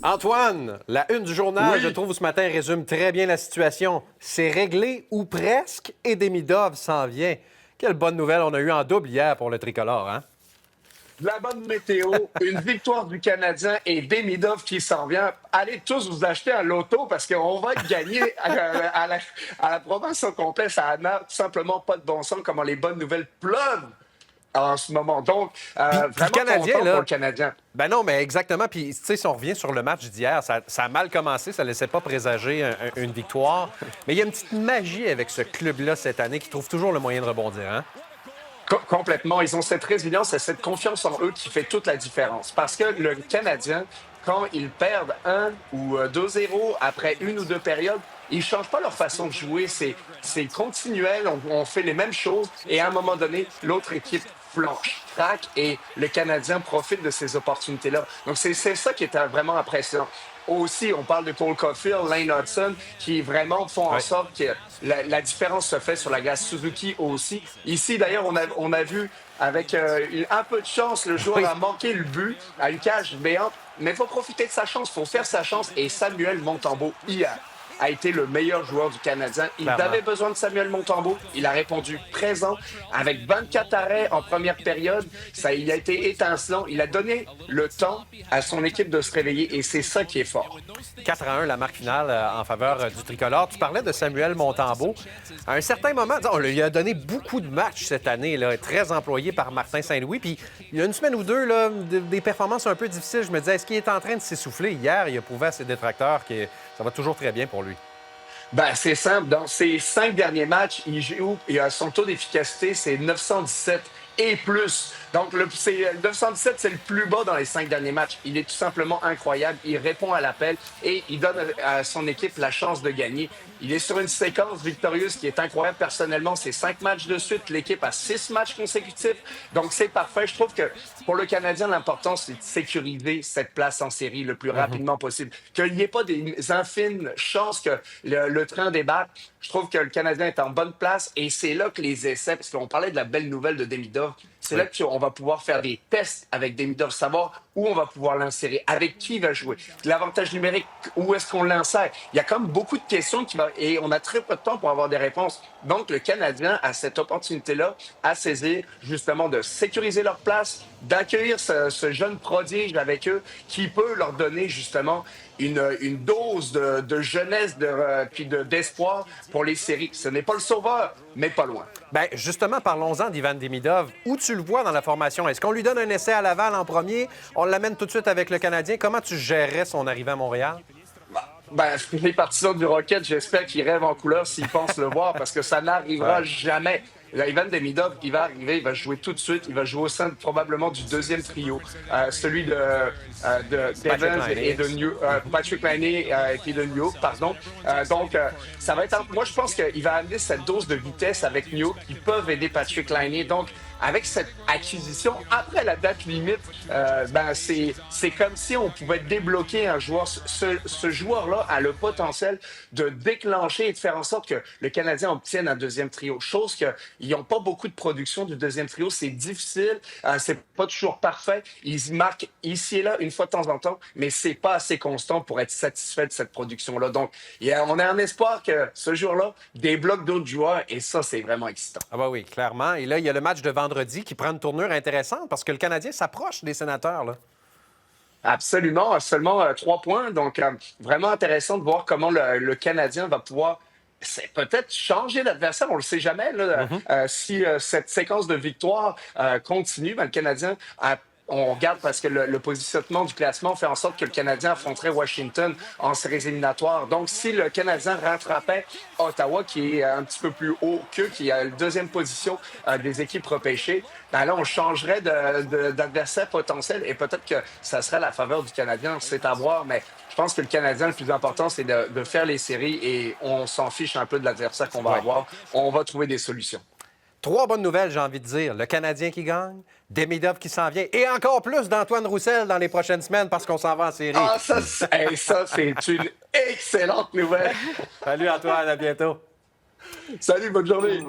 Antoine, la une du journal, Oui. je trouve, ce matin, résume très bien la situation. C'est réglé ou presque et Demidov s'en vient. Quelle bonne nouvelle on a eue en double hier pour le tricolore, hein? De la bonne météo, une victoire du Canadien et Demidov qui s'en vient. Allez tous vous acheter un loto parce qu'on va gagner à la province au complet. Ça n'a tout simplement pas de bon sens comment les bonnes nouvelles pleuvent en ce moment. Donc, Puis le vraiment Canadien, content pour là, le Canadien. ben non, mais exactement. Puis, tu sais, si on revient sur le match d'hier, ça a mal commencé, ça ne laissait pas présager une victoire. Mais il y a une petite magie avec ce club-là cette année qui trouve toujours le moyen de rebondir, hein? Complètement. Ils ont cette résilience et cette confiance en eux qui fait toute la différence. Parce que le Canadien, quand ils perdent 1 ou 2-0 après une ou deux périodes, ils ne changent pas leur façon de jouer. C'est continuel. On fait les mêmes choses. Et à un moment donné, l'autre équipe flanche, craque et le Canadien profite de ces opportunités-là. Donc, c'est ça qui est vraiment impressionnant. Aussi, on parle de Cole Caulfield, Lane Hudson, qui vraiment font en Ouais. sorte que la différence se fait sur la glace. Suzuki aussi. Ici, d'ailleurs, on a vu avec un peu de chance, le joueur Oui. a manqué le but à une cage béante, mais il faut profiter de sa chance, il faut faire sa chance. Et Samuel Montembeault, hier, a été le meilleur joueur du Canadien. Il Clairement. avait besoin de Samuel Montembeault. Il a répondu présent avec 24 arrêts en première période. Il a été étincelant. Il a donné le temps à son équipe de se réveiller et c'est ça qui est fort. 4-1, la marque finale en faveur du tricolore. Tu parlais de Samuel Montembeault. À un certain moment, on lui a donné beaucoup de matchs cette année, là, très employé par Martin Saint-Louis. Puis il y a une semaine ou deux, là, des performances un peu difficiles. Je me disais, est-ce qu'il est en train de s'essouffler? Hier, il a prouvé à ses détracteurs que ça va toujours très bien pour lui. Ben, c'est simple. Dans ses 5 derniers matchs, il joue et son taux d'efficacité, c'est 917 et plus. Donc, 917, c'est le plus bas dans les 5 derniers matchs. Il est tout simplement incroyable. Il répond à l'appel et il donne à son équipe la chance de gagner. Il est sur une séquence victorieuse qui est incroyable. Personnellement, c'est 5 matchs de suite. L'équipe a 6 matchs consécutifs. Donc, c'est parfait. Je trouve que pour le Canadien, l'important, c'est de sécuriser cette place en série le plus rapidement possible. Qu'il n'y ait pas des infimes chances que le train débarque. Je trouve que le Canadien est en bonne place et c'est là que les essais, parce qu'on parlait de la belle nouvelle de Demidov, c'est Oui. là qu'on va pouvoir faire des tests avec Demidov, savoir où on va pouvoir l'insérer, avec qui il va jouer, l'avantage numérique, où est-ce qu'on l'insère. Il y a comme beaucoup de questions et on a très peu de temps pour avoir des réponses. Donc, le Canadien a cette opportunité-là à saisir, justement, de sécuriser leur place, d'accueillir ce jeune prodige avec eux qui peut leur donner, justement, une dose de jeunesse puis d'espoir pour les séries. Ce n'est pas le sauveur, mais pas loin. Bien, justement, parlons-en d'Ivan Demidov. Où tu le vois dans la formation? Est-ce qu'on lui donne un essai à Laval en premier? On l'amène tout de suite avec le Canadien? Comment tu gérerais son arrivée à Montréal? Ben, les partisans du Rocket, j'espère qu'ils rêvent en couleur s'ils pensent le voir, parce que ça n'arrivera Ouais. jamais. Là, Ivan Demidov, il va arriver, il va jouer tout de suite, il va jouer au sein probablement du deuxième trio, celui de Evans Laine. et de Patrick Laine et puis de New York, pardon. Donc, ça va être. Moi, je pense qu'il va amener cette dose de vitesse avec New York qui peuvent aider Patrick Laine. Donc, avec cette acquisition, après la date limite, ben c'est comme si on pouvait débloquer un joueur. Ce joueur-là a le potentiel de déclencher et de faire en sorte que le Canadien obtienne un deuxième trio. Chose qu'ils n'ont pas beaucoup de production du deuxième trio. C'est difficile, c'est pas toujours parfait. Ils marquent ici et là une fois de temps en temps, mais c'est pas assez constant pour être satisfait de cette production-là. Donc, on a un espoir que ce jour-là débloque d'autres joueurs et ça, c'est vraiment excitant. Ah bah oui, clairement. Et là, il y a le match de vendredi qui prend une tournure intéressante parce que le Canadien s'approche des Sénateurs, là. Absolument, seulement 3 points. Donc, vraiment intéressant de voir comment le Canadien va pouvoir peut-être changer d'adversaire. On ne le sait jamais. Là, si cette séquence de victoires continue, ben, le Canadien on regarde parce que le positionnement du classement fait en sorte que le Canadien affronterait Washington en séries éliminatoires. Donc, si le Canadien rattrapait Ottawa, qui est un petit peu plus haut qu'eux, qui a la deuxième position des équipes repêchées, ben là, on changerait d'adversaire potentiel et peut-être que ça serait la faveur du Canadien. C'est à voir, mais je pense que le Canadien, le plus important, c'est de faire les séries et on s'en fiche un peu de l'adversaire qu'on va avoir. On va trouver des solutions. 3 bonnes nouvelles, j'ai envie de dire. Le Canadien qui gagne, Demidov qui s'en vient et encore plus d'Antoine Roussel dans les prochaines semaines parce qu'on s'en va en série. Ah, ça, c'est une excellente nouvelle. Salut Antoine, à bientôt. Salut, bonne journée.